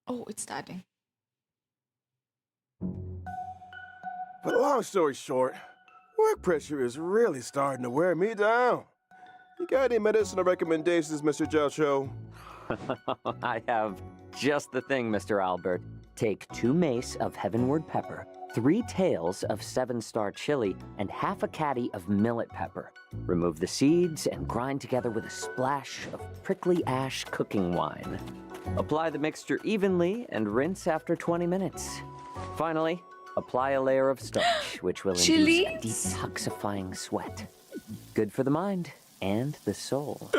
Oh, it's starting. But long story short, work pressure is really starting to wear me down. You got any medicinal recommendations, Mr. Jiaoqiu? I have just the thing, Mr. Albert. Take 2 mace of heavenward pepper, 3 tails of 7-star chili, and half a caddy of millet pepper. Remove the seeds and grind together with a splash of prickly ash cooking wine. Apply the mixture evenly and rinse after 20 minutes. Finally, apply a layer of starch, which will induce a Chilies? detoxifying sweat. Good for the mind and the soul.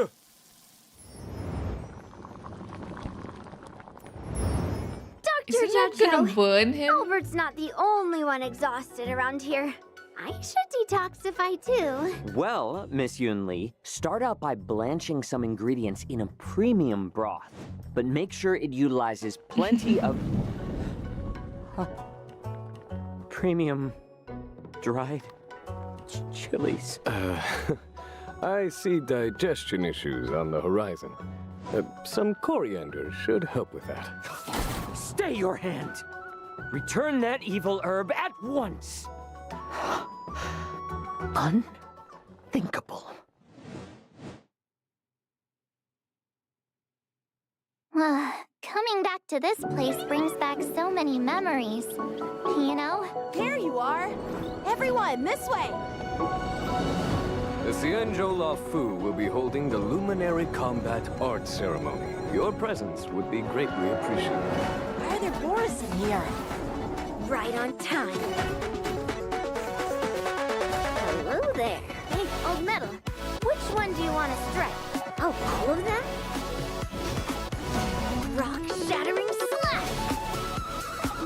Isn't that gonna burn him? Albert's not the only one exhausted around here. I should detoxify too. Well, Miss Yunli, start out by blanching some ingredients in a premium broth, but make sure it utilizes plenty of premium dried chilies. I see digestion issues on the horizon. Some coriander should help with that. Stay your hand! Return that evil herb at once! Unthinkable. Coming back to this place brings back so many memories. You know? There you are! Everyone, this way! The Xianzhou La Fu will be holding the Luminary Combat Art Ceremony. Your presence would be greatly appreciated. Why are there Boris in here? Right on time. Hello there. Hey, old metal. Which one do you want to strike? Oh, all of them? Rock-shattering slash!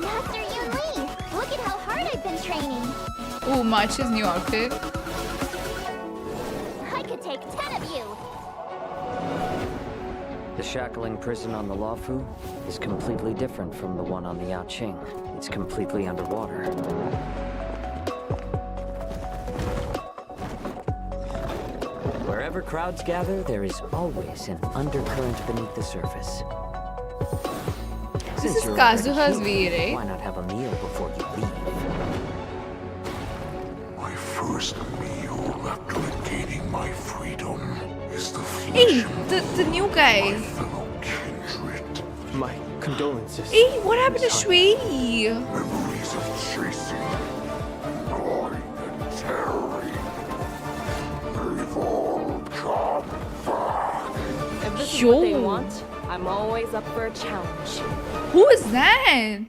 Master Yunli, look at how hard I've been training. Oh, March's new outfit. I could take 10 of you. The shackling prison on the Luofu is completely different from the one on the Yaoqing. It's completely underwater. Wherever crowds gather, there is always an undercurrent beneath the surface. This Since is you're already Kazuha's here, way, right? Why not have a meal before you leave? My first meal after regaining my freedom is the Hey, flesh the new of guy. my fellow kindred. My condolences. Hey, what happened to Shui? Memories of chasing, gnawing, and tearing. They've all come back. If this is Yo. what they want, I'm always up for a challenge. Who is that?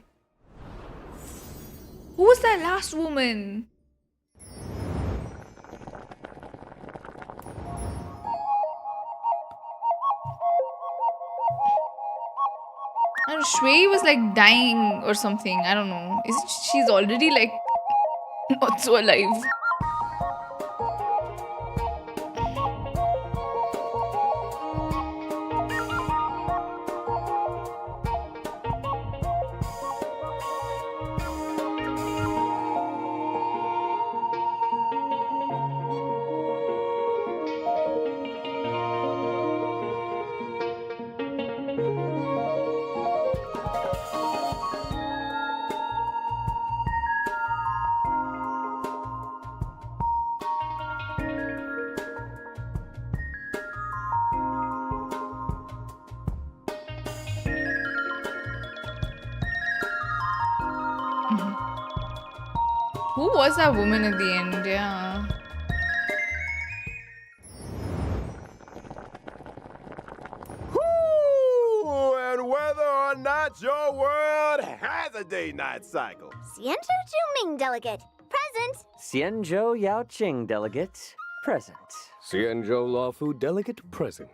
Who was that last woman? I don't know, Shui was like dying or something. I don't know. She's already like not so alive. Who was that woman at the end? Yeah. Whoo! And whether or not your world has a day-night cycle. Xianzhou Juming delegate, present. Xianzhou Yaoqing delegate, present. Xianzhou La Fu delegate present.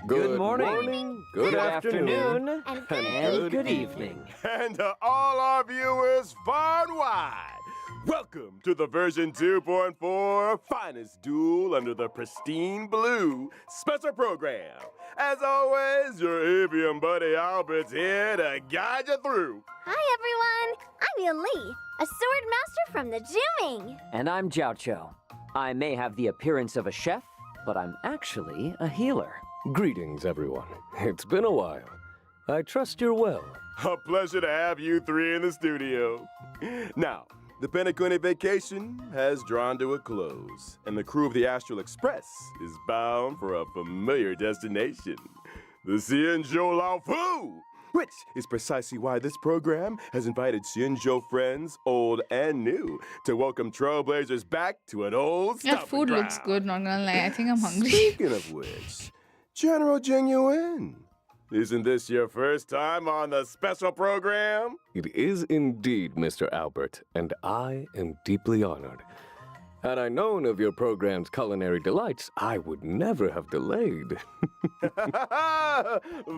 Good morning. Good afternoon. And And good evening. And to all our viewers far and wide, welcome to the version 2.4 finest duel under the pristine blue special program. As always, your avian buddy Albert's here to guide you through. Hi everyone, I'm Yunli, a sword master from the Juming. And I'm Jiaoqiu. I may have the appearance of a chef, but I'm actually a healer. Greetings, everyone. It's been a while. I trust you're well. A pleasure to have you three in the studio. Now, the Penacony vacation has drawn to a close, and the crew of the Astral Express is bound for a familiar destination, the Xianzhou Laofu, which is precisely why this program has invited Xianzhou friends, old and new, to welcome trailblazers back to an old That stomping food looks ground. good, not gonna lie. I think I'm hungry. Speaking of which, General Jinyuan, isn't this your first time on the special program? It is indeed, Mr. Albert, and I am deeply honored. Had I known of your program's culinary delights, I would never have delayed.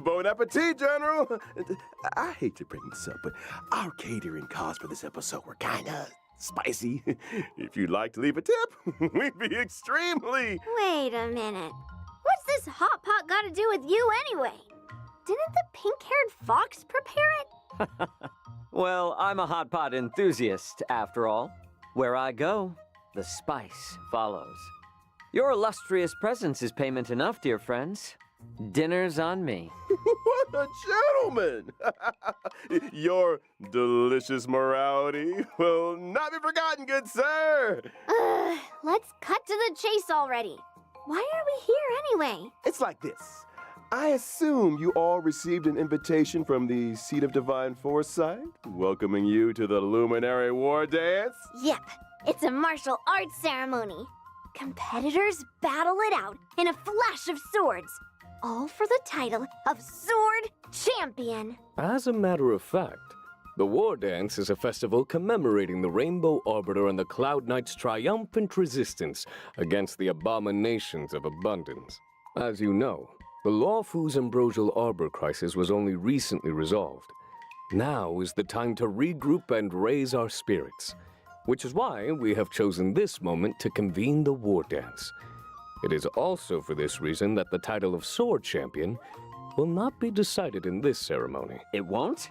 Bon appetit, General. I hate to bring this up, but our catering costs for this episode were kinda spicy. If you'd like to leave a tip, we'd be extremely... Wait a minute. What's this hot pot got to do with you anyway? Didn't the pink-haired fox prepare it? Well, I'm a hot pot enthusiast, after all. Where I go, the spice follows. Your illustrious presence is payment enough, dear friends. Dinner's on me. What a gentleman! Your delicious morality will not be forgotten, good sir! Let's cut to the chase already. Why are we here anyway? It's like this. I assume you all received an invitation from the Seat of Divine Foresight, welcoming you to the Luminary War Dance? Yep, it's a martial arts ceremony. Competitors battle it out in a flash of swords, all for the title of Sword Champion. As a matter of fact, the War Dance is a festival commemorating the Rainbow Arbiter and the Cloud Knight's triumphant resistance against the abominations of abundance. As you know, the Laofu's ambrosial arbor crisis was only recently resolved. Now is the time to regroup and raise our spirits, which is why we have chosen this moment to convene the War Dance. It is also for this reason that the title of Sword Champion will not be decided in this ceremony. It won't?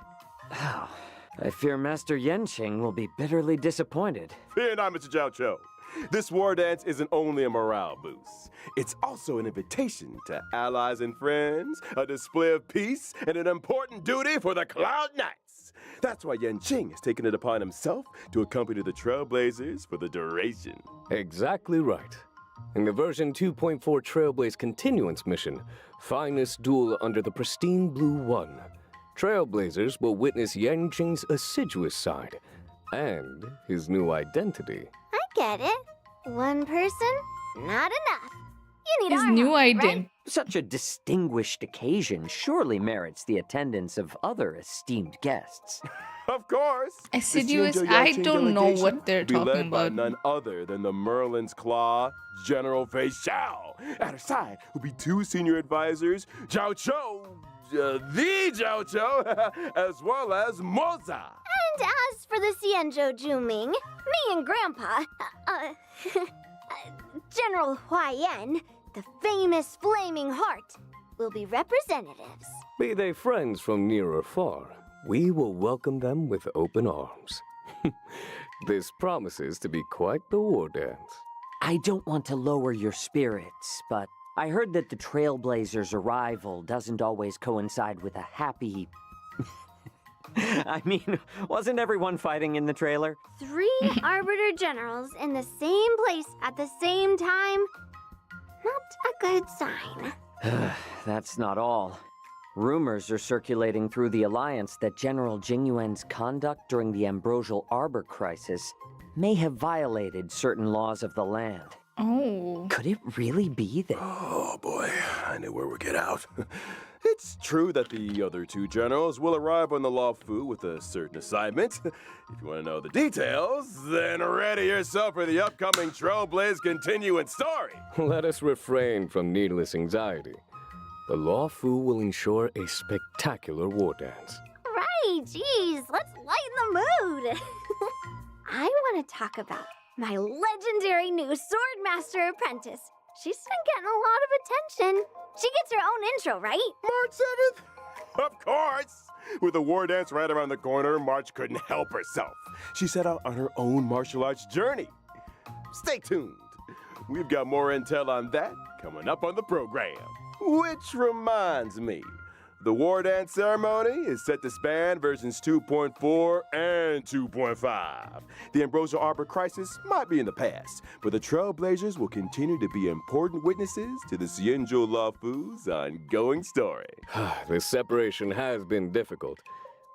Oh, I fear Master Yenqing will be bitterly disappointed. Fear not, Mr. Jiaoqiu. This war dance isn't only a morale boost. It's also an invitation to allies and friends, a display of peace, and an important duty for the Cloud Knights. That's why Yenqing has taken it upon himself to accompany the Trailblazers for the duration. Exactly right. In the version 2.4 Trailblaze Continuance mission, Finest Duel under the Pristine Blue 1, Trailblazers will witness Yenqing's assiduous side and his new identity. I get it. One person, not enough. You need His our new help, right? ident. Such a distinguished occasion surely merits the attendance of other esteemed guests. Of course. Assiduous? The Xianzhou I Yangqing don't know delegation what they're will be talking led by about. none other than the Merlin's Claw, General Fei Xiao. At her side will be two senior advisors, Jiaoqiu, the Jiaoqiu, as well as Moza. And as for the Xianzhou Juming, me and Grandpa, General Huaiyan, the famous Flaming Heart, will be representatives. Be they friends from near or far, we will welcome them with open arms. This promises to be quite the war dance. I don't want to lower your spirits, but I heard that the Trailblazers' arrival doesn't always coincide with a happy... I mean, wasn't everyone fighting in the trailer? 3 Arbiter Generals in the same place at the same time? Not a good sign. That's not all. Rumors are circulating through the Alliance that General Jingyuan's conduct during the Ambrosial Arbor crisis may have violated certain laws of the land. Oh. Could it really be that... Oh boy, I knew where we'd get out. It's true that the other 2 generals will arrive on the Laofu with a certain assignment. If you want to know the details, then ready yourself for the upcoming Trailblaze continuing story. Let us refrain from needless anxiety. The Laofu will ensure a spectacular war dance. Right, geez, let's lighten the mood. I want to talk about my legendary new Swordmaster apprentice. She's been getting a lot of attention. She gets her own intro, right? March 7th? Of course! With the war dance right around the corner, March couldn't help herself. She set out on her own martial arts journey. Stay tuned. We've got more intel on that coming up on the program. Which reminds me, The war dance ceremony is set to span versions 2.4 and 2.5. The Ambrosial Arbor crisis might be in the past, but the Trailblazers will continue to be important witnesses to the Xianzhou Laofu's ongoing story. The separation has been difficult.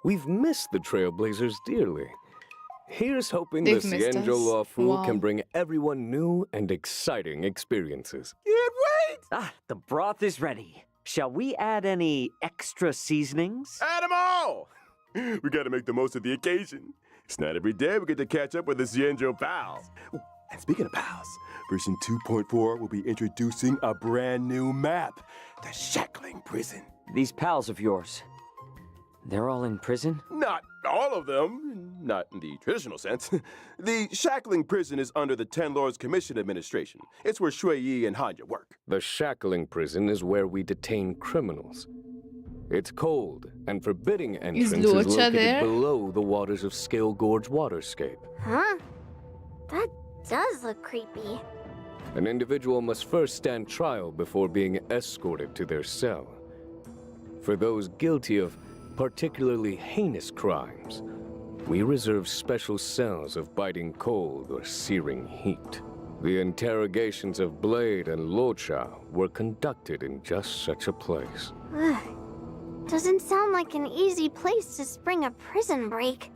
We've missed the Trailblazers dearly. Here's hoping the They've missed us. Xianzhou Laofu Wow. can bring everyone new and exciting experiences. Can't wait! Ah, the broth is ready. Shall we add any extra seasonings? Add 'em all! We gotta make the most of the occasion. It's not every day we get to catch up with the Xianzhou pals. Ooh, and speaking of pals, version 2.4 will be introducing a brand new map, the Shackling Prison. These pals of yours, they're all in prison? Not all of them, not in the traditional sense. The Shackling Prison is under the Ten Lords Commission administration. It's where Shui Yi and Hanya work. The shackling prison is where we detain criminals. It's cold, and forbidding entrance is Luocha located there? below the waters of Scale Gorge waterscape. Huh? That does look creepy. An individual must first stand trial before being escorted to their cell. For those guilty of particularly heinous crimes, we reserve special cells of biting cold or searing heat. The interrogations of Blade and Luocha were conducted in just such a place. Ugh. Doesn't sound like an easy place to spring a prison break.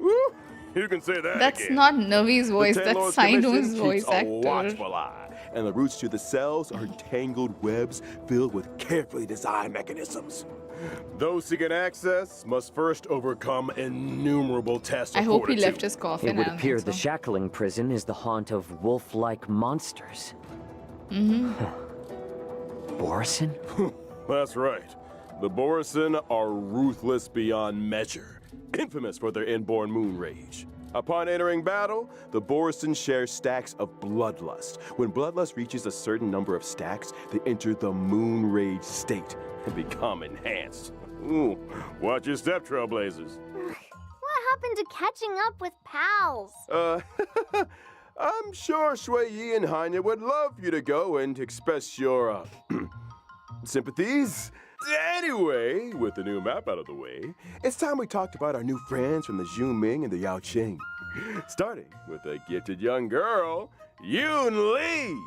You can say that That's again. not Navi's voice, The Ten that's Lords Commission Saido's keeps voice a actor. watchful eye, and the routes to the cells are tangled webs filled with carefully designed mechanisms. Those seeking access must first overcome innumerable tests of I hope he fortitude. left his coffin. It would I don't appear think the so. shackling prison is the haunt of wolf-like monsters. Borison? That's right. The Borison are ruthless beyond measure, infamous for their inborn moon rage. Upon entering battle, the Borison share stacks of bloodlust. When bloodlust reaches a certain number of stacks, they enter the moon rage state and become enhanced. Ooh, watch your step, Trailblazers. What happened to catching up with pals? I'm sure Shui Yi and Hanya would love you to go and express your, sympathies. Anyway, with the new map out of the way, it's time we talked about our new friends from the Zhuming and the Yaoqing. Starting with a gifted young girl, Yunli.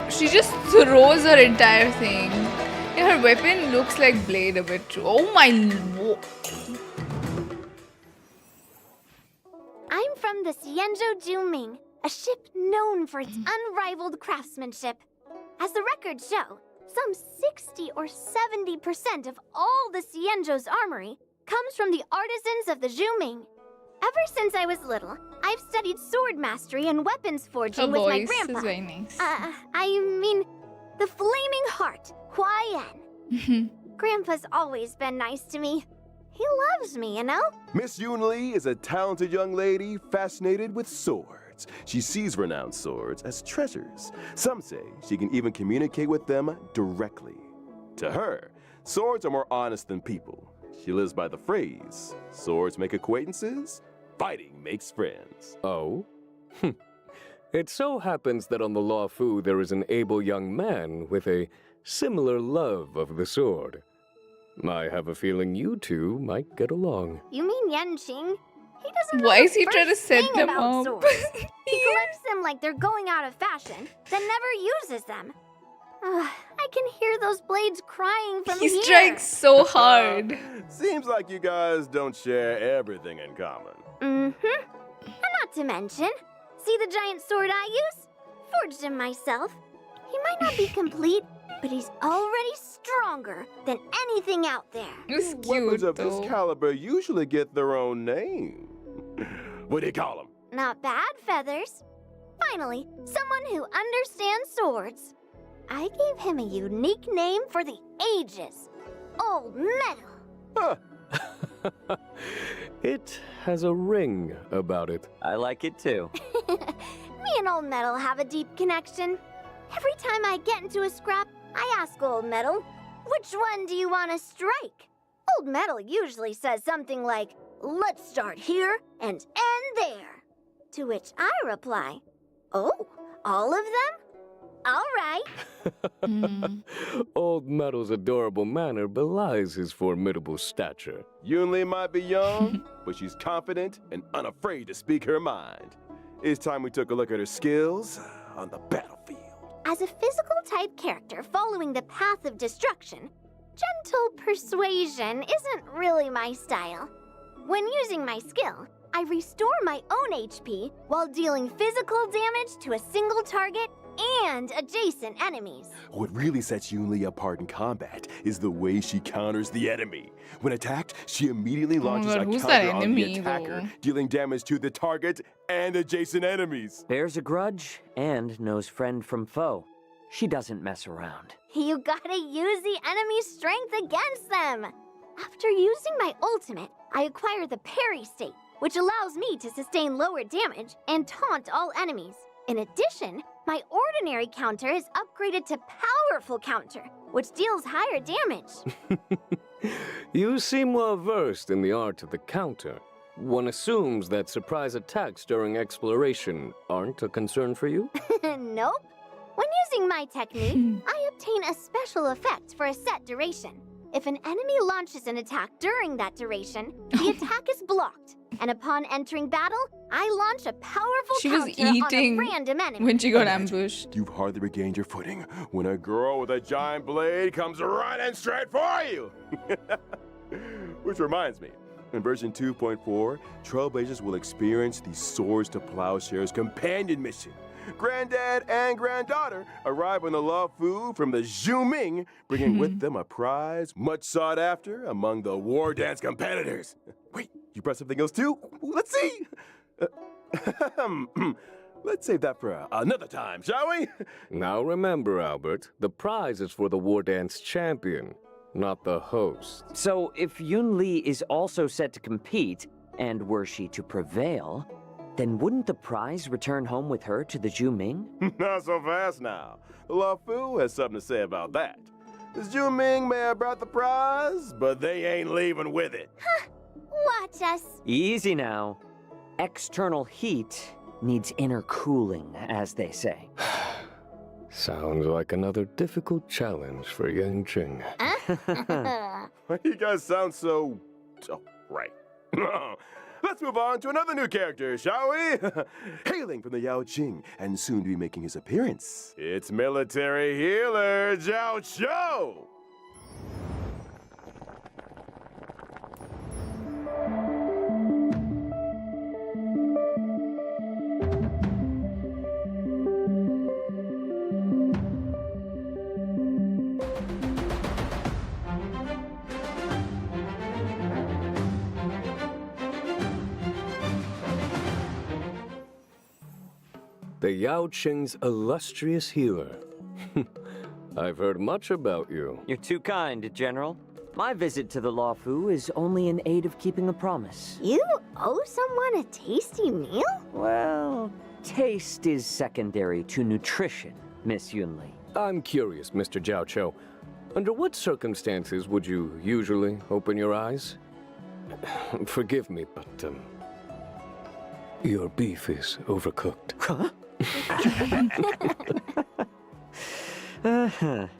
She just throws her entire thing. Yeah, her weapon looks like Blade a bit too. Oh my I'm from the Xianzhou Juming, a ship known for its unrivaled craftsmanship. As the records show, some 60 or 70% of all the Xianzhou's armory comes from the artisans of the Juming. Ever since I was little, I've studied sword mastery and weapons her forging with my voice grandpa. is very nice. I mean, the Flaming Heart, Hua Yan. Grandpa's always been nice to me. He loves me, you know? Miss Yunli is a talented young lady fascinated with swords. She sees renowned swords as treasures. Some say she can even communicate with them directly. To her, swords are more honest than people. She lives by the phrase, swords make acquaintances, fighting makes friends. Oh? It so happens that on the Laofu there is an able young man with a similar love of the sword. I have a feeling you two might get along. You mean Yanqing? He doesn't know Why the is he trying to first set thing them about up? swords. He collects them like they're going out of fashion, then never uses them. I can hear those blades crying from He here. strikes so hard. Seems like you guys don't share everything in common. Mm-hmm. And not to mention, see the giant sword I use? Forged him myself. He might not be complete, but he's already stronger than anything out there. It's Weapons cute of this though. caliber usually get their own name. What do you call them? Not bad, Feathers. Finally, someone who understands swords. I gave him a unique name for the ages. Old Metal. Huh. It has a ring about it. I like it too. Me and Old Metal have a deep connection. Every time I get into a scrap, I ask Old Metal, which one do you want to strike? Old Metal usually says something like, let's start here and end there. To which I reply, oh, all of them? All right. Old Metal's adorable manner belies his formidable stature. Yunli might be young, but she's confident and unafraid to speak her mind. It's time we took a look at her skills on the battlefield. As a physical type character following the path of destruction, gentle persuasion isn't really my style. When using my skill, I restore my own HP while dealing physical damage to a single target and adjacent enemies. What really sets Yunli apart in combat is the way she counters the enemy. When attacked, she immediately launches God, a who's counter that on the enemy, attacker, though? dealing damage to the target and adjacent enemies. Bears a grudge and knows friend from foe. She doesn't mess around. You gotta use the enemy's strength against them. After using my ultimate, I acquire the parry state, which allows me to sustain lower damage and taunt all enemies. In addition, my ordinary counter is upgraded to powerful counter, which deals higher damage. You seem well versed in the art of the counter. One assumes that surprise attacks during exploration aren't a concern for you? Nope. When using my technique, I obtain a special effect for a set duration. If an enemy launches an attack during that duration, the attack is blocked. And upon entering battle, I launch a powerful She was counter on a eating random enemy. when she got ambushed. You've hardly regained your footing when a girl with a giant blade comes running straight for you. Which reminds me, in version 2.4, Trailblazers will experience the Swords to Plowshares companion mission. Granddad and granddaughter arrive on the Luofu from the Zhuming, bringing with them a prize much sought after among the war dance competitors. Wait, you brought something else too? Let's see. Let's save that for another time, shall we? Now remember, Albert, the prize is for the War Dance champion, not the host. So if Yunli is also set to compete, and were she to prevail, then wouldn't the prize return home with her to the Zhuming? Not so fast now. The Luofu has something to say about that. The Zhuming may have brought the prize, but they ain't leaving with it. Watch us. Easy now. External heat needs inner cooling, as they say. Sounds like another difficult challenge for Yanqing. Why you guys sound so right? Let's move on to another new character, shall we? Hailing from the Yaoqing and soon to be making his appearance, it's military healer Jiaoqiu! The Yaoqing's illustrious healer. I've heard much about you. You're too kind, General. My visit to the Luofu is only in aid of keeping a promise. You owe someone a tasty meal? Well, taste is secondary to nutrition, Miss Yunli. I'm curious, Mr. Jiaoqiu. Under what circumstances would you usually open your eyes? Forgive me, but, your beef is overcooked. Huh?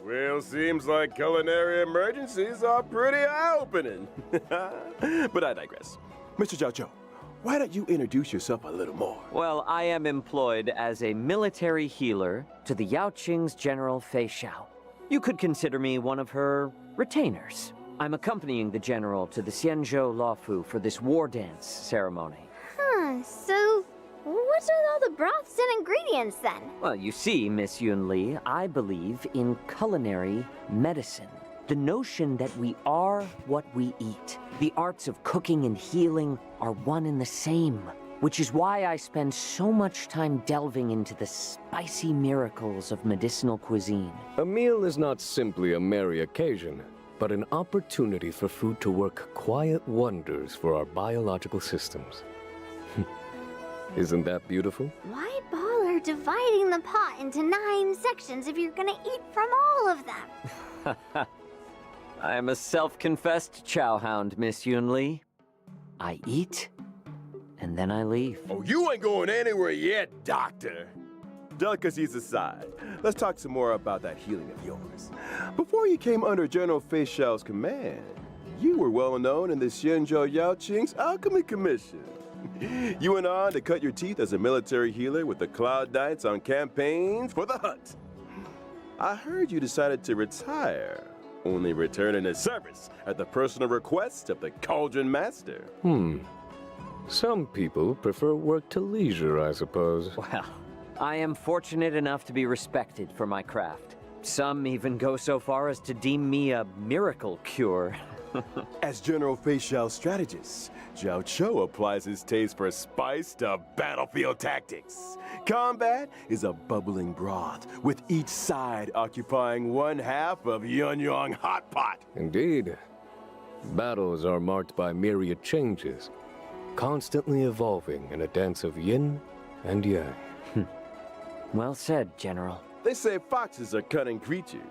Well, seems like culinary emergencies are pretty eye-opening. But I digress. Mr. Jiaoqiu, why don't you introduce yourself a little more? Well, I am employed as a military healer to the Yaoqing's General Fei Xiao. You could consider me one of her retainers. I'm accompanying the General to the Xianzhou Luofu for this war dance ceremony. So what's with all the broths and ingredients then? Well, you see, Miss Yunli, I believe in culinary medicine. The notion that we are what we eat. The arts of cooking and healing are one and the same, which is why I spend so much time delving into the spicy miracles of medicinal cuisine. A meal is not simply a merry occasion. but an opportunity for food to work quiet wonders for our biological systems. Isn't that beautiful? Why bother dividing the pot into 9 sections if you're gonna eat from all of them? I am a self-confessed chowhound, Miss Yunli. I eat, and then I leave. Oh, you ain't going anywhere yet, Doctor. Delicacies aside, let's talk some more about that healing of yours. Before you came under General Fei Xiao's command, you were well known in the Xinzhou Yaoqing's Alchemy Commission. You went on to cut your teeth as a military healer with the Cloud Knights on campaigns for the Hunt. I heard you decided to retire, only returning to service at the personal request of the Cauldron Master. Some people prefer work to leisure, I suppose. Well, I am fortunate enough to be respected for my craft. Some even go so far as to deem me a miracle cure. As General Fei Xiao's strategist, Jiaoqiu applies his taste for spice to battlefield tactics. Combat is a bubbling broth, with each side occupying one half of Yunyang Hot Pot. Indeed. Battles are marked by myriad changes, constantly evolving in a dance of yin and yang. Well said, General. They say foxes are cunning creatures.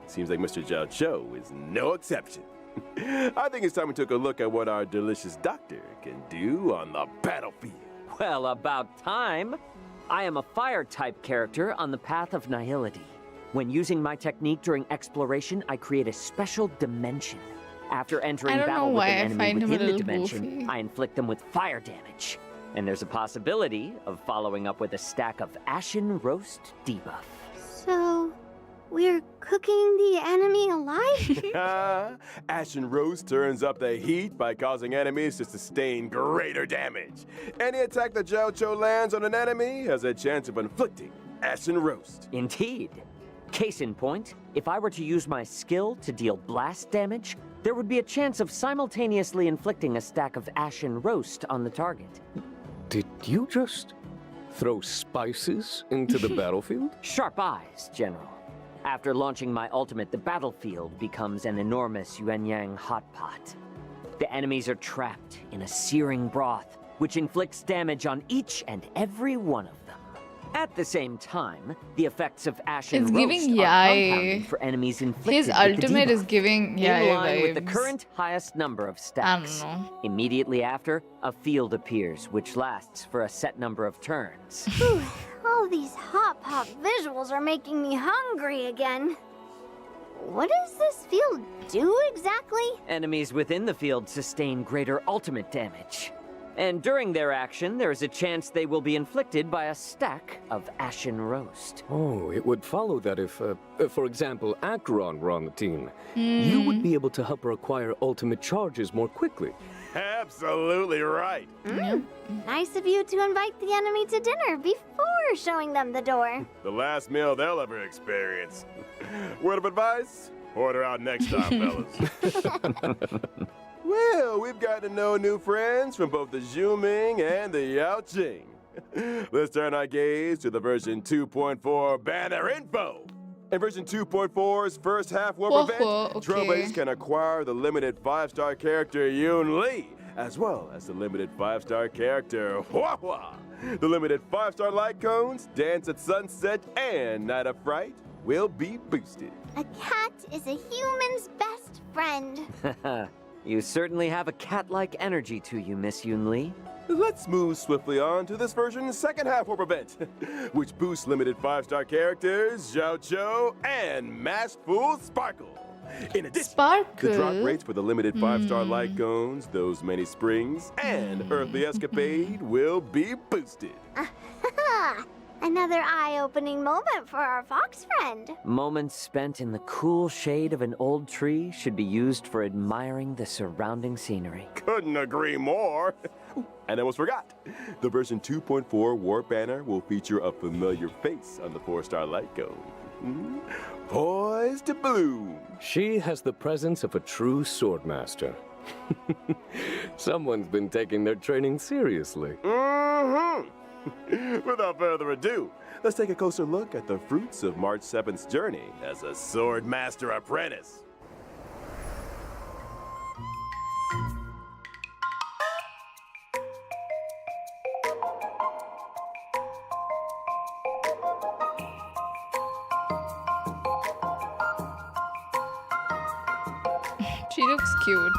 Seems like Mr. Jiaoqiu is no exception. I think it's time we took a look at what our delicious doctor can do on the battlefield. Well, about time. I am a fire-type character on the path of nihility. When using my technique during exploration, I create a special dimension. After entering I don't know battle with why an I enemy find him a within the little dimension, goofy. I inflict them with fire damage. And there's a possibility of following up with a stack of Ashen Roast debuff. So, we're cooking the enemy alive? Ashen Roast turns up the heat by causing enemies to sustain greater damage. Any attack that Jiaoqiu lands on an enemy has a chance of inflicting Ashen Roast. Indeed. Case in point, if I were to use my skill to deal blast damage, there would be a chance of simultaneously inflicting a stack of Ashen Roast on the target. Did you just throw spices into the battlefield? Sharp eyes, General. After launching my ultimate, the battlefield becomes an enormous Yuanyang hot pot. The enemies are trapped in a searing broth, which inflicts damage on each and every one of them. At the same time, the effects of Ashen It's Roast giving are Yai. compounded for enemies inflicted His with the ultimate is debuff, giving in Yai line with the vibes. current highest number of I stacks. don't know. Immediately after, a field appears, which lasts for a set number of turns. Whew, all these hot pot visuals are making me hungry again. What does this field do exactly? Enemies within the field sustain greater ultimate damage. And during their action, there is a chance they will be inflicted by a stack of Ashen Roast. Oh, it would follow that if, for example, Acheron were on the team, you would be able to help her acquire ultimate charges more quickly. Absolutely right. Nice of you to invite the enemy to dinner before showing them the door. The last meal they'll ever experience. Word of advice? Order out next time, fellas. Well, we've got to know new friends from both the Zhuming and the Yaoqing. Let's turn our gaze to the version 2.4 banner info. In version 2.4's first half warp Whoa, event, okay. Trailblazers can acquire the limited 5-star character Yunli, as well as the limited 5-star character Hua Hua. The limited 5-star light cones, Dance at Sunset, and Night of Fright will be boosted. A cat is a human's best friend. You certainly have a cat-like energy to you, Miss Yunli. Let's move swiftly on to this version's second half warp event, which boosts limited 5-star characters Jiaoqiu and Maskful Sparkle. In addition, Sparkle? the drop rates for the limited 5-star light cones, those many springs, and Earthly Escapade will be boosted. Another eye-opening moment for our fox friend. Moments spent in the cool shade of an old tree should be used for admiring the surrounding scenery. Couldn't agree more. And I almost forgot. The version 2.4 Warp Banner will feature a familiar face on the 4-star light cone. Poised to bloom. She has the presence of a true swordmaster. Someone's been taking their training seriously. Without further ado, let's take a closer look at the fruits of March 7th's journey as a sword master apprentice. looks cute.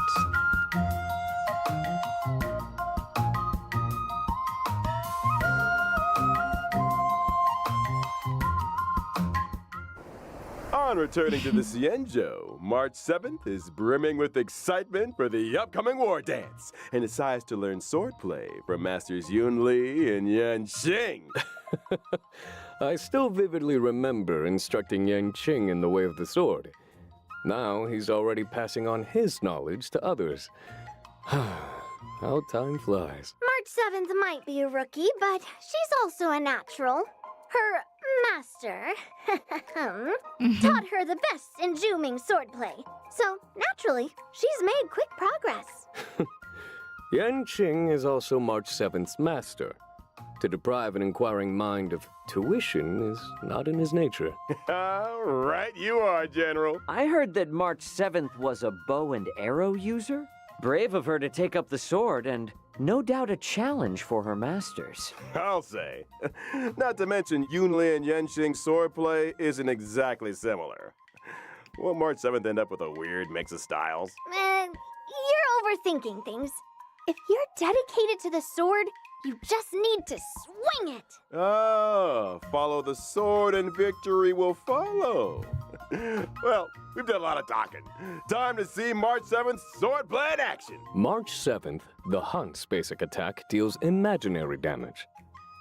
On returning to the Xianzhou, March 7th is brimming with excitement for the upcoming war dance and decides to learn swordplay from Masters Yunli and Yanqing. I still vividly remember instructing Yanqing in the way of the sword. Now he's already passing on his knowledge to others. How time flies. March 7th might be a rookie, but she's also a natural. Her master taught her the best in Juming swordplay. So, naturally, she's made quick progress. Yanqing is also March 7th's master. To deprive an inquiring mind of tuition is not in his nature. Right you are, General. I heard that March 7th was a bow and arrow user. Brave of her to take up the sword, and no doubt a challenge for her masters. I'll say. Not to mention, Yunli and Yanqing's swordplay isn't exactly similar. Will March 7th end up with a weird mix of styles? You're overthinking things. If you're dedicated to the sword, you just need to swing it. Oh, follow the sword and victory will follow. Well, we've done a lot of talking. Time to see March 7th's swordplay in action. March 7th, the Hunt's basic attack deals imaginary damage.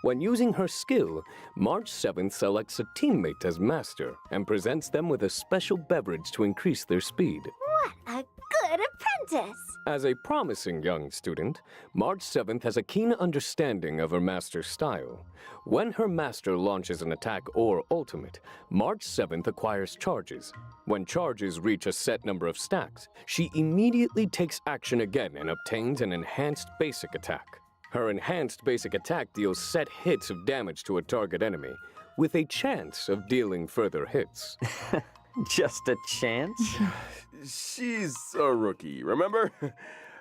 When using her skill, March 7th selects a teammate as master and presents them with a special beverage to increase their speed. What a good apprentice. As a promising young student, March 7th has a keen understanding of her master's style. When her master launches an attack or ultimate, March 7th acquires charges. When charges reach a set number of stacks, she immediately takes action again and obtains an enhanced basic attack. Her enhanced basic attack deals set hits of damage to a target enemy, with a chance of dealing further hits. Just a chance? She's a rookie, remember?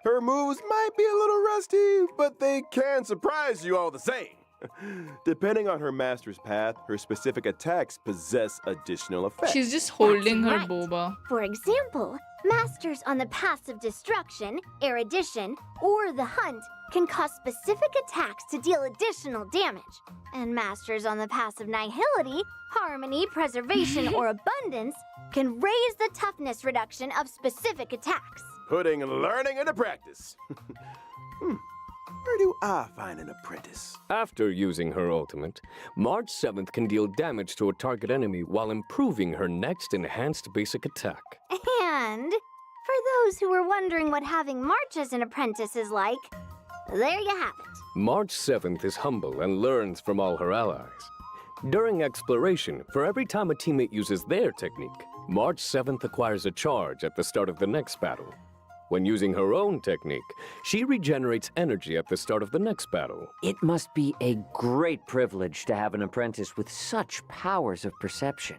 Her moves might be a little rusty, but they can surprise you all the same. Depending on her master's path, her specific attacks possess additional effects. She's just holding her That's right. boba. For example, masters on the paths of destruction, erudition, or the hunt can cause specific attacks to deal additional damage. And masters on the paths of nihility, harmony, preservation, or abundance can raise the toughness reduction of specific attacks. Putting learning into practice. Where do I find an apprentice? After using her ultimate, March 7th can deal damage to a target enemy while improving her next enhanced basic attack. And for those who were wondering what having March as an apprentice is like, there you have it. March 7th is humble and learns from all her allies. During exploration, for every time a teammate uses their technique, March 7th acquires a charge at the start of the next battle. When using her own technique, she regenerates energy at the start of the next battle. It must be a great privilege to have an apprentice with such powers of perception.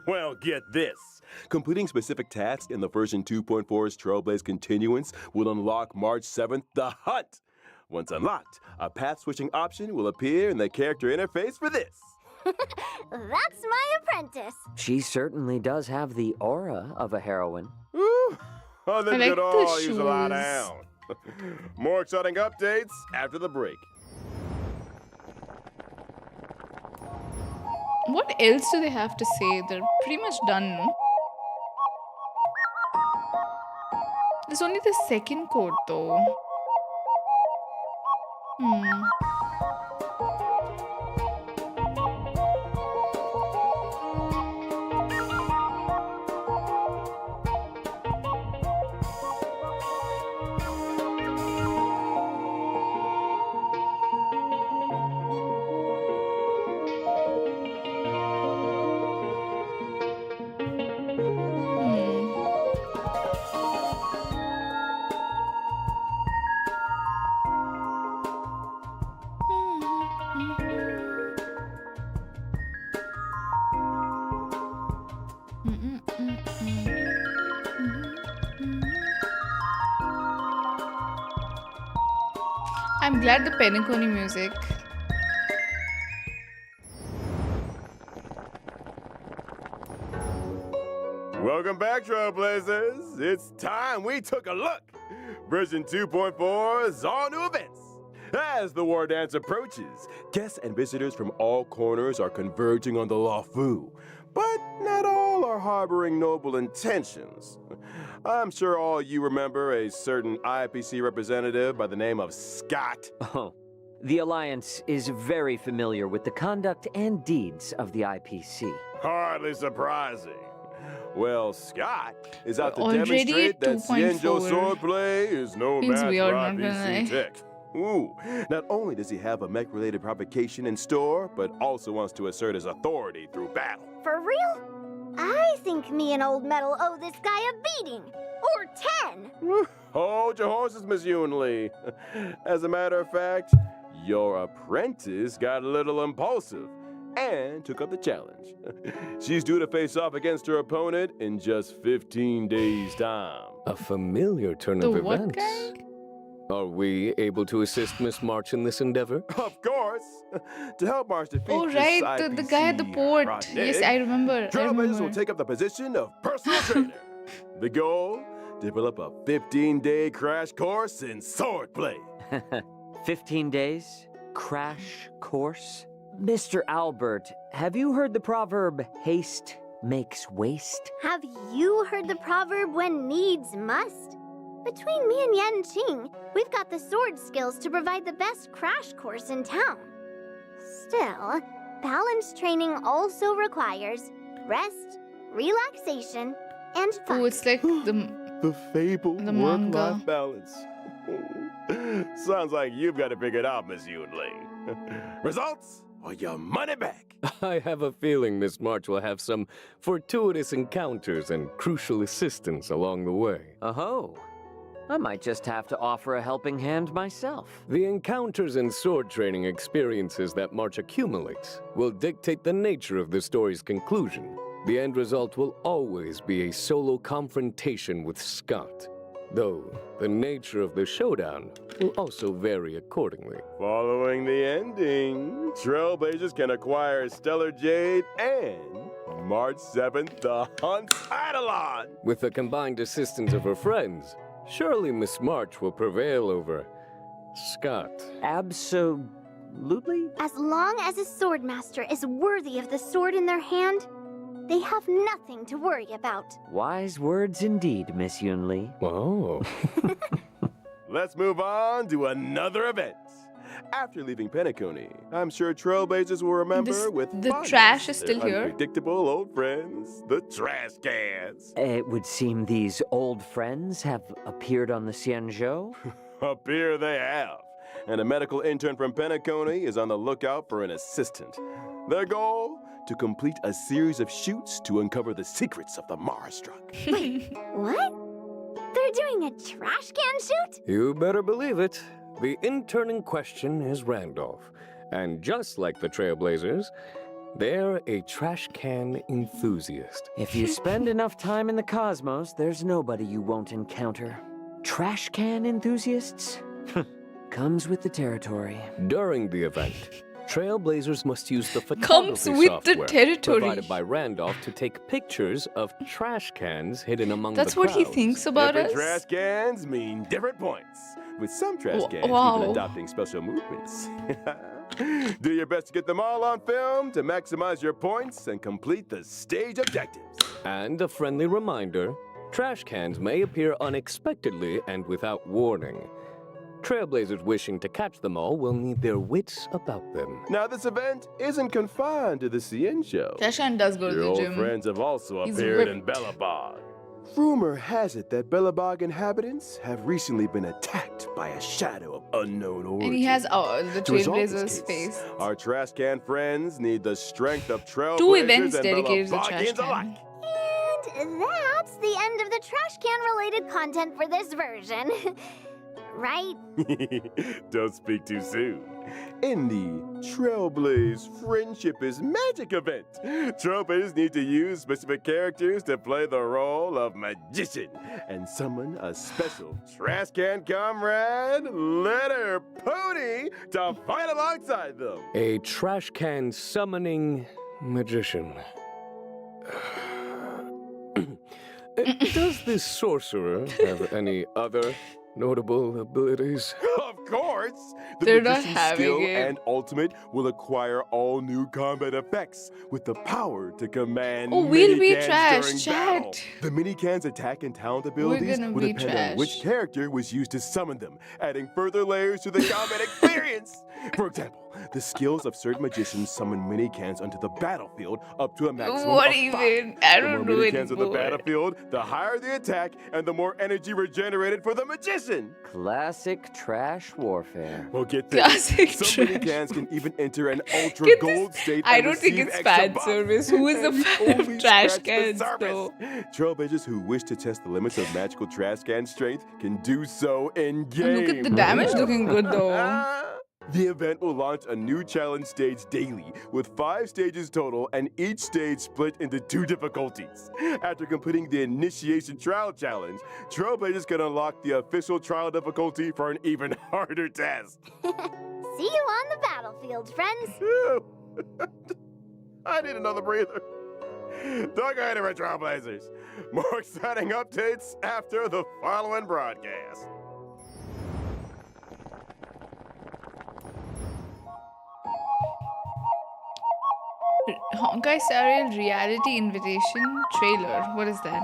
Well, get this. Completing specific tasks in the version 2.4's Trailblaze Continuance will unlock March 7th the Hunt. Once unlocked, a path-switching option will appear in the character interface for this. That's my apprentice. She certainly does have the aura of a heroine. Woo! I think I we like could the all use a lie shoes. down. More exciting updates after the break. What else do they have to say? They're pretty much done, no? There's only the second code, though. I'm glad the Penacony music. Welcome back, Trailblazers. It's time we took a look. Version 2.4 is all new events. As the war dance approaches, guests and visitors from all corners are converging on the Luofu. But not all are harboring noble intentions. I'm sure all you remember a certain IPC representative by the name of Scott. Oh, the Alliance is very familiar with the conduct and deeds of the IPC. Hardly surprising. Well, Scott is out to Already demonstrate at that 2.4. Xianzhou swordplay is no Feels match weird, for not gonna lie. IPC tech. Ooh, not only does he have a mech-related provocation in store, but also wants to assert his authority through battle. For real? I think me and Old Metal owe this guy a beating. Or 10. Hold your horses, Miss Yunli. As a matter of fact, your apprentice got a little impulsive and took up the challenge. She's due to face off against her opponent in just 15 days' time. A familiar turn The of what events. guy? Are we able to assist Miss March in this endeavor? Of course! To help March defeat Oh, this right, the guy at the IPC port. Rodney, Yes, I remember. Trailblazers will take up the position of personal trainer. The goal? Develop a 15-day crash course in swordplay. 15 days? Crash course? Mr. Albert, have you heard the proverb, haste makes waste? Have you heard the proverb when needs must? Between me and Yan Qing, we've got the sword skills to provide the best crash course in town. Still, balanced training also requires rest, relaxation, and fun. Oh, it's like the The fabled The manga. work-life balance. Sounds like you've got to figure it out, Miss Yunli. Results or your money back. I have a feeling Miss March will have some fortuitous encounters and crucial assistance along the way. Oh, I might just have to offer a helping hand myself. The encounters and sword training experiences that March accumulates will dictate the nature of the story's conclusion. The end result will always be a solo confrontation with Scott, though the nature of the showdown will also vary accordingly. Following the ending, Trailblazers can acquire Stellar Jade and March 7th, the Honkaistarrail. With the combined assistance of her friends, surely Miss March will prevail over Scott. Absolutely? As long as a swordmaster is worthy of the sword in their hand, they have nothing to worry about. Wise words indeed, Miss Yunli. Oh. Let's move on to another event. After leaving Penacony, I'm sure Trailblazers will remember the fondness trash is their still here. Unpredictable old friends, the trash cans. It would seem these old friends have appeared on the Xianzhou. Up here they have. And a medical intern from Penacony is on the lookout for an assistant. Their goal? To complete a series of shoots to uncover the secrets of the Marastruck. What? They're doing a trash can shoot? You better believe it. The intern in question is Randolph. And just like the Trailblazers, they're a trash can enthusiast. If you spend enough time in the cosmos, there's nobody you won't encounter. Trash can enthusiasts? Comes with the territory. During the event, Trailblazers must use the Comes photography with the software territory. provided by Randolph to take pictures of trash cans hidden among That's the what he crowds. thinks about Different us. trash cans mean different points, with some trash cans wow. even adopting special movements. Do your best to get them all on film to maximize your points and complete the stage objectives. And a friendly reminder, trash cans may appear unexpectedly and without warning. Trailblazers wishing to catch them all will need their wits about them. Now, this event isn't confined to the Xianzhou. Tashan does go to Your the old gym. friends have also He's appeared in ripped. Bellabog. Rumor has it that Bellabog inhabitants have recently been attacked by a shadow of unknown origin. And he has the To resolve this Trailblazers case, face. Our trash can friends need the strength of Trailblazers Two events and dedicated to the trash Bellabogians can. alike. And that's the end of the trash can related content for this version. Right? Don't speak too soon. In the Trailblaze Friendship is Magic event, Trailblazers need to use specific characters to play the role of magician and summon a special trash can comrade, Letter Pony, to fight alongside them. A trash can summoning magician. Does this sorcerer have any other notable abilities? Of course! The They're not magician's having skill it. and ultimate will acquire all new combat effects with the power to command Oh, we'll be minicans trash, during chat. battle. The minicans' attack and talent abilities gonna will be depend on which trash. character was used to summon them, adding further layers to the combat experience. For example, the skills of certain magicians summon minicans onto the battlefield up to a maximum What of 5. even? I The more don't know minicans on the anymore. battlefield, the higher the attack and the more energy regenerated for the magician. Classic trash warfare. Well, get this. Classic Some trash. minicans can even enter an ultra Get gold this- state I and don't think receive it's extra fan buffs. service. Who is the And we fan of only trash scratch the cans, surface. though? Trailblazers who wish to test the limits of magical trash can strength can do so in game. Look at the damage looking good though. The event will launch a new challenge stage daily with 5 stages total and each stage split into 2 difficulties. After completing the initiation trial challenge, Trailblazers can unlock the official trial difficulty for an even harder test. See you on the battlefield, friends. I need another breather. Don't go anywhere, Trailblazers. More exciting updates after the following broadcast. Honkaistarrail reality invitation trailer. What is that?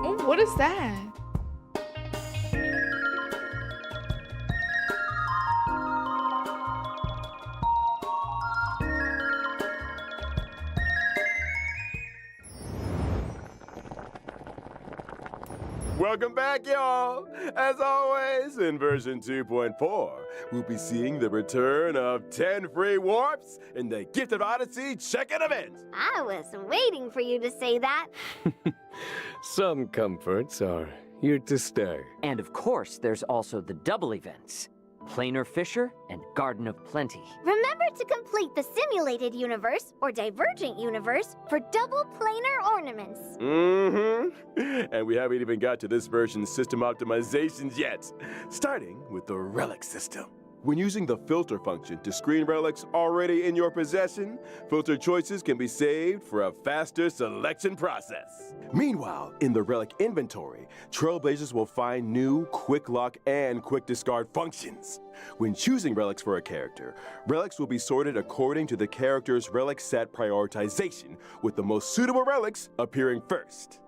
Oh, what is that? Welcome back, y'all! As always, in version 2.4, we'll be seeing the return of 10 free warps in the Gifted Odyssey check-in event. I was waiting for you to say that. Some comforts are here to stay. And of course, there's also the double events. Planar Fisher and Garden of Plenty. Remember to complete the simulated universe or divergent universe for double planar ornaments. Mm-hmm. And we haven't even got to this version's system optimizations yet, starting with the relic system. When using the filter function to screen relics already in your possession, filter choices can be saved for a faster selection process. Meanwhile, in the relic inventory, Trailblazers will find new quick lock and quick discard functions. When choosing relics for a character, relics will be sorted according to the character's relic set prioritization, with the most suitable relics appearing first.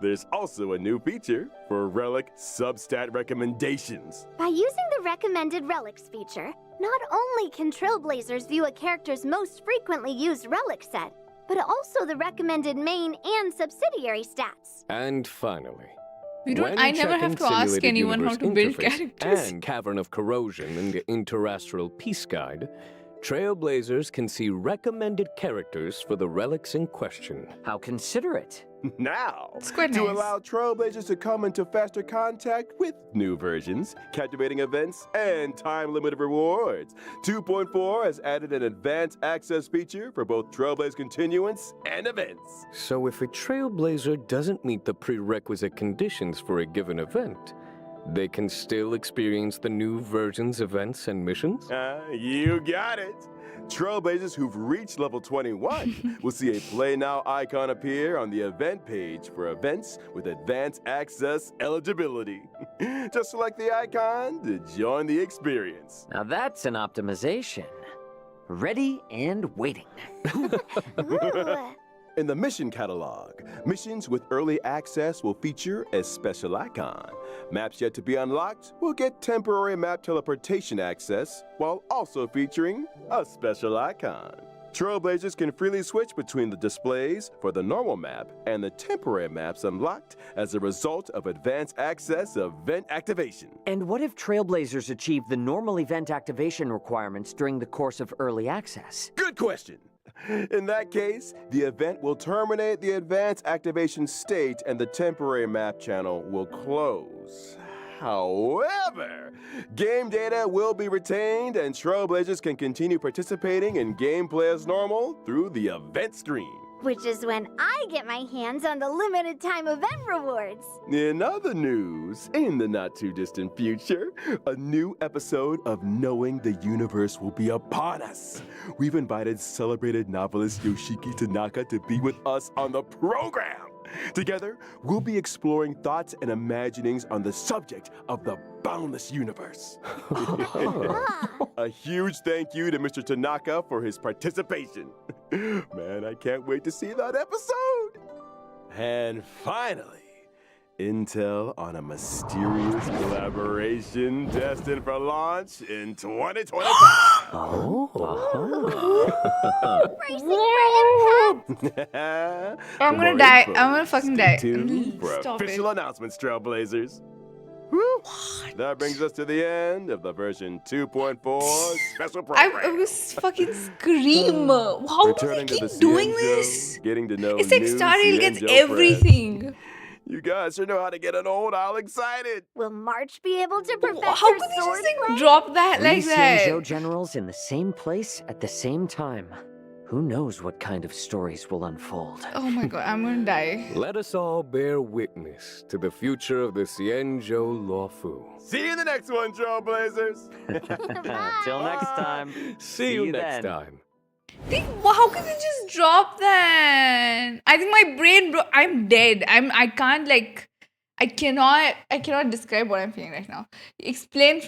There's also a new feature for relic substat recommendations. By using the recommended relics feature, not only can Trailblazers view a character's most frequently used relic set, but also the recommended main and subsidiary stats. And finally, We don't. when I never have checking to ask Simulated anyone how Universe to build interface characters. and Cavern of Corrosion in the Interastral Peace Guide, Trailblazers can see recommended characters for the relics in question. How considerate. Now, It's quite to nice. allow Trailblazers to come into faster contact with new versions, captivating events, and time-limited rewards, 2.4 has added an advanced access feature for both Trailblaze continuance and events. So if a Trailblazer doesn't meet the prerequisite conditions for a given event, they can still experience the new version's events and missions? You got it. Trailblazers who've reached level 21 will see a Play Now icon appear on the event page for events with advanced access eligibility. Just select the icon to join the experience. Now that's an optimization. Ready and waiting. Ooh. In the mission catalog, missions with early access will feature a special icon. Maps yet to be unlocked will get temporary map teleportation access while also featuring a special icon. Trailblazers can freely switch between the displays for the normal map and the temporary maps unlocked as a result of advanced access event activation. And what if Trailblazers achieve the normal event activation requirements during the course of early access? Good question. In that case, the event will terminate the advanced activation state and the temporary map channel will close. However, game data will be retained and Trailblazers can continue participating in gameplay as normal through the event screen. Which is when I get my hands on the limited time event rewards. In other news, in the not-too-distant future, a new episode of Knowing the Universe will be upon us. We've invited celebrated novelist Yoshiki Tanaka to be with us on the program. Together, we'll be exploring thoughts and imaginings on the subject of the boundless universe. A huge thank you to Mr. Tanaka for his participation. Man, I can't wait to see that episode. And finally, intel on a mysterious collaboration destined for launch in 2025. Bracing for impact. I'm For gonna more die. info, I'm gonna fucking stay die. tuned for Stop official it. announcements, Trailblazers. Whew. That brings us to the end of the version 2.4 special program. I was fucking scream. How do they Returning to keep the doing CN this? Show, getting to know It's like new Starrail CN gets Joe everything. friends. You guys sure know how to get an old owl excited. Will March be able to perfect How her could they sword just like play? drop that like Three that? Xianzhou generals in the same place at the same time. Who knows what kind of stories will unfold? Oh my god, I'm gonna die. Let us all bear witness to the future of the Xianzhou Luofu. See you in the next one, Trailblazers. Till next time. See you next then. time. How can they just drop that? I think my brain I'm dead. I cannot describe what I'm feeling right now. Explain from